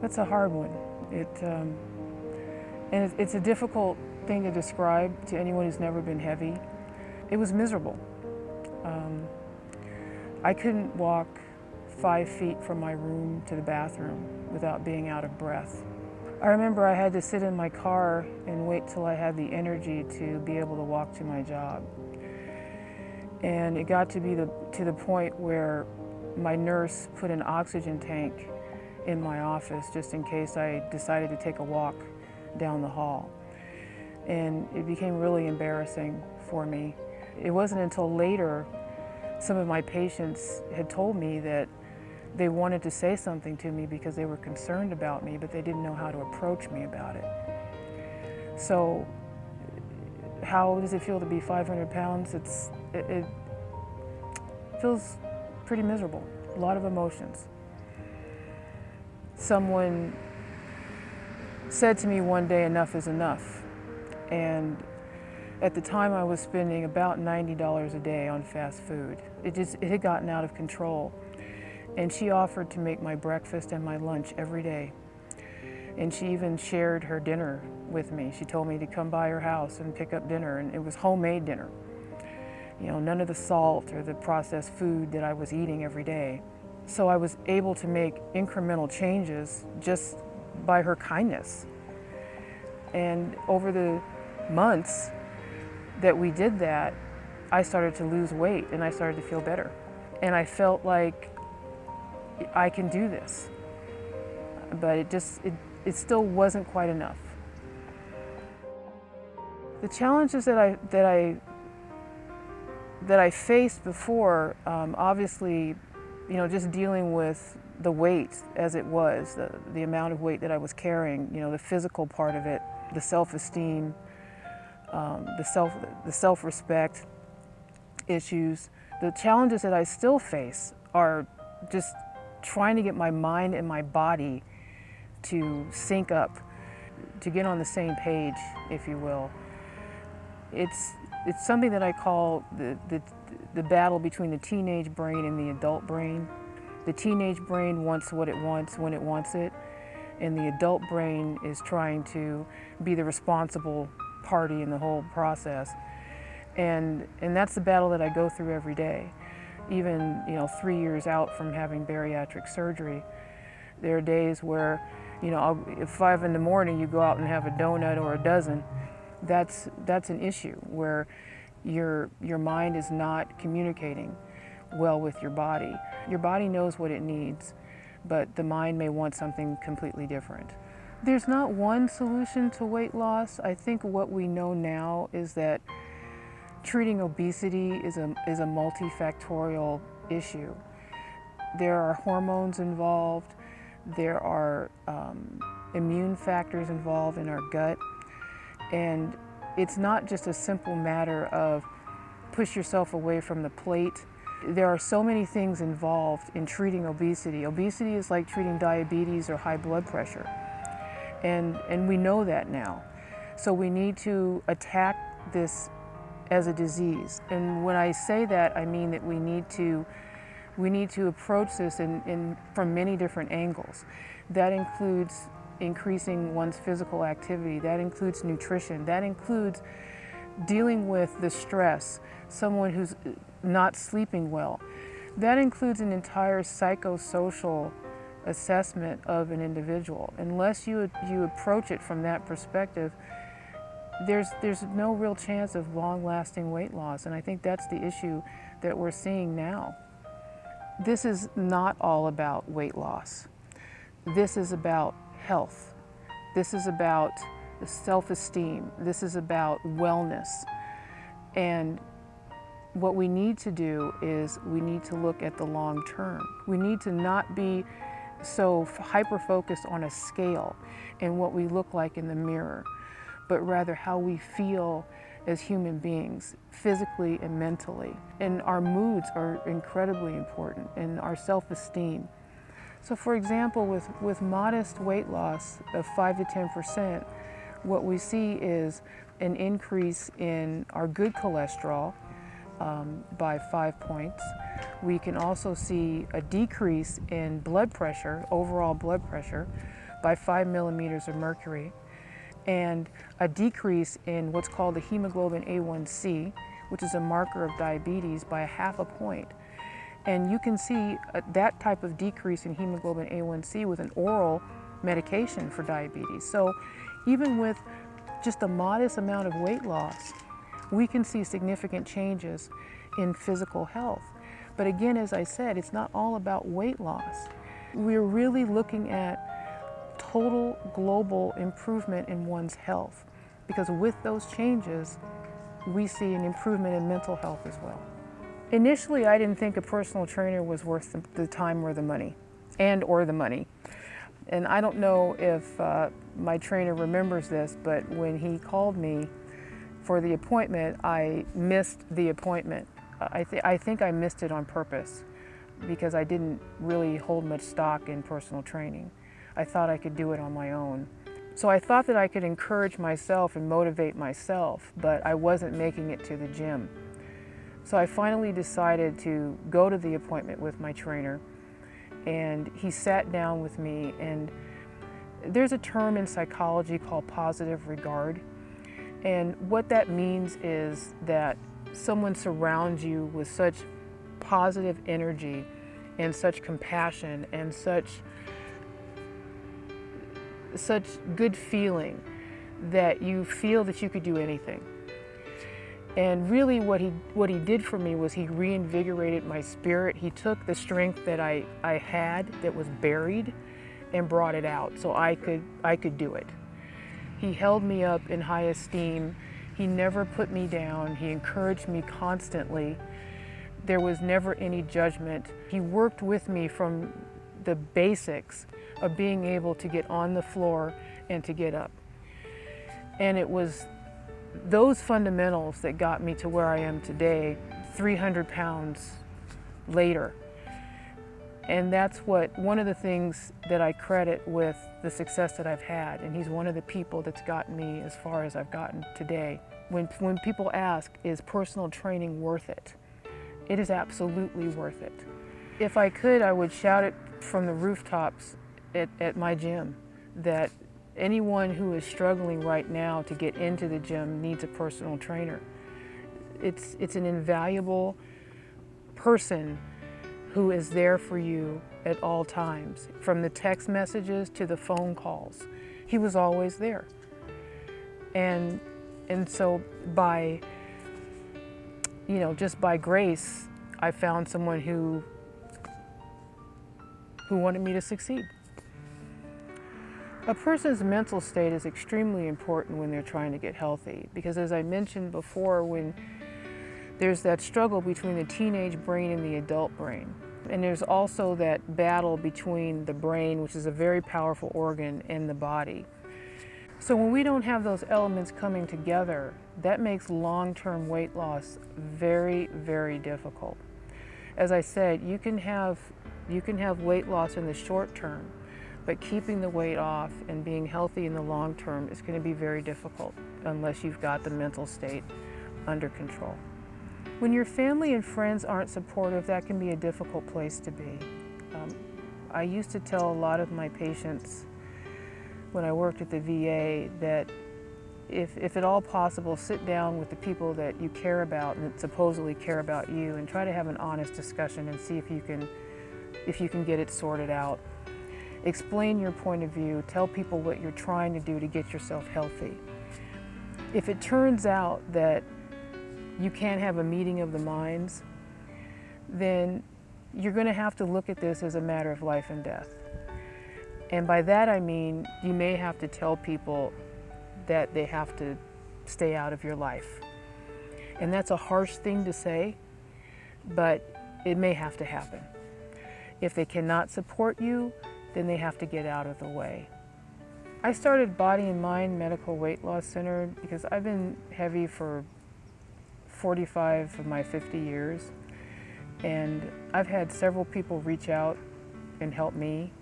That's a hard one. It's a difficult thing to describe to anyone who's never been heavy. It was miserable. Um, I couldn't walk 5 feet from my room to the bathroom without being out of breath. I remember I had to sit in my car and wait till I had the energy to be able to walk to my job. And it got to be to the point where my nurse put an oxygen tank in my office just in case I decided to take a walk down the hall. And it became really embarrassing for me. It wasn't until later some of my patients had told me that they wanted to say something to me because they were concerned about me, but they didn't know how to approach me about it. So how does it feel to be 500 pounds? It feels pretty miserable, a lot of emotions. Someone said to me one day, enough is enough. And at the time I was spending about $90 a day on fast food. It had gotten out of control. And she offered to make my breakfast and my lunch every day. And she even shared her dinner with me. She told me to come by her house and pick up dinner, and it was homemade dinner. You know, none of the salt or the processed food that I was eating every day. So I was able to make incremental changes just by her kindness. And over the months that we did that, I started to lose weight and I started to feel better. And I felt like I can do this. But it still wasn't quite enough. The challenges that I faced before, obviously, you know, just dealing with the weight as it was, the amount of weight that I was carrying, you know, the physical part of it, the self-esteem, the self-respect issues. The challenges that I still face are just trying to get my mind and my body to sync up, to get on the same page, if you will. It's something that I call the battle between the teenage brain and the adult brain. The teenage brain wants what it wants when it wants it, and the adult brain is trying to be the responsible party in the whole process. And that's the battle that I go through every day. Even, you know, 3 years out from having bariatric surgery, there are days where, you know, at 5 in the morning you go out and have a donut or a dozen. That's an issue where your mind is not communicating well with your body. Your body knows what it needs, but the mind may want something completely different. There's not one solution to weight loss. I think what we know now is that treating obesity is a multifactorial issue. There are hormones involved, there are immune factors involved in our gut, and it's not just a simple matter of push yourself away from the plate. There are so many things involved in treating obesity. Obesity is like treating diabetes or high blood pressure, and we know that now. So we need to attack this as a disease. And when I say that, I mean that we need to approach this from many different angles. That includes increasing one's physical activity, that includes nutrition, that includes dealing with the stress, someone who's not sleeping well. That includes an entire psychosocial assessment of an individual. Unless you approach it from that perspective, there's no real chance of long-lasting weight loss, and I think that's the issue that we're seeing now. This is not all about weight loss. This is about health. This is about self-esteem. This is about wellness. And what we need to do is we need to look at the long term. We need to not be so hyper-focused on a scale and what we look like in the mirror, but rather how we feel as human beings, physically and mentally. And our moods are incredibly important, and our self-esteem. So for example, with modest weight loss of 5 to 10%, what we see is an increase in our good cholesterol by 5 points. We can also see a decrease in blood pressure, overall blood pressure, by 5 millimeters of mercury, and a decrease in what's called the hemoglobin A1C, which is a marker of diabetes, by a half a point. And you can see that type of decrease in hemoglobin A1C with an oral medication for diabetes. So even with just a modest amount of weight loss, we can see significant changes in physical health. But again, as I said, it's not all about weight loss. We're really looking at total global improvement in one's health, because with those changes, we see an improvement in mental health as well. Initially, I didn't think a personal trainer was worth the time or the money, or the money. And I don't know if my trainer remembers this, but when he called me for the appointment, I missed the appointment. I think I missed it on purpose because I didn't really hold much stock in personal training. I thought I could do it on my own. So I thought that I could encourage myself and motivate myself, but I wasn't making it to the gym. So I finally decided to go to the appointment with my trainer, and he sat down with me, and there's a term in psychology called positive regard. And what that means is that someone surrounds you with such positive energy and such compassion and such good feeling that you feel that you could do anything. And really what he did for me was he reinvigorated my spirit. He took the strength that I had that was buried and brought it out so I could do it. He held me up in high esteem. He never put me down. He encouraged me constantly. There was never any judgment. He worked with me from the basics of being able to get on the floor and to get up. And it was those fundamentals that got me to where I am today, 300 pounds later. And that's one of the things that I credit with the success that I've had. And he's one of the people that's gotten me as far as I've gotten today. When people ask, is personal training worth it? It is absolutely worth it. If I could, I would shout it from the rooftops at my gym that anyone who is struggling right now to get into the gym needs a personal trainer. It's an invaluable person who is there for you at all times, from the text messages to the phone calls. He was always there. And so just by grace, I found someone who wanted me to succeed. A person's mental state is extremely important when they're trying to get healthy, because as I mentioned before, when there's that struggle between the teenage brain and the adult brain, and there's also that battle between the brain, which is a very powerful organ, and the body. So when we don't have those elements coming together, that makes long-term weight loss very, very difficult. As I said, you can have weight loss in the short term, but keeping the weight off and being healthy in the long term is going to be very difficult unless you've got the mental state under control. When your family and friends aren't supportive, that can be a difficult place to be. I used to tell a lot of my patients when I worked at the VA that if at all possible, sit down with the people that you care about and that supposedly care about you, and try to have an honest discussion and see if you can get it sorted out. Explain your point of view, tell people what you're trying to do to get yourself healthy. If it turns out that you can't have a meeting of the minds, then you're going to have to look at this as a matter of life and death. And by that I mean you may have to tell people that they have to stay out of your life. And that's a harsh thing to say, but it may have to happen. If they cannot support you, then they have to get out of the way. I started Body and Mind Medical Weight Loss Center because I've been heavy for 45 of my 50 years, and I've had several people reach out and help me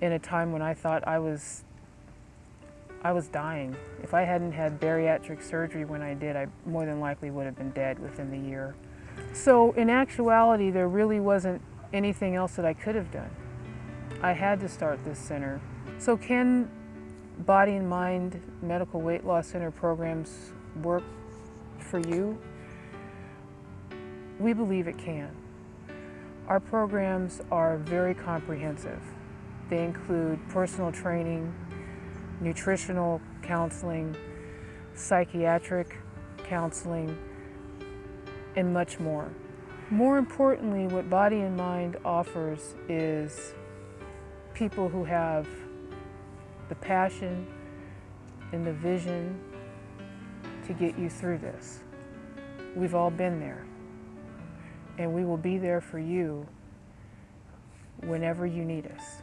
in a time when I thought I was dying. If I hadn't had bariatric surgery when I did, I more than likely would have been dead within the year. So in actuality, there really wasn't anything else that I could have done. I had to start this center So can Body and Mind Medical Weight Loss Center programs work for you? We believe it can. Our programs are very comprehensive. They include personal training, nutritional counseling, psychiatric counseling, and much more. More importantly, what Body and Mind offers is people who have the passion and the vision to get you through this. We've all been there, and we will be there for you whenever you need us.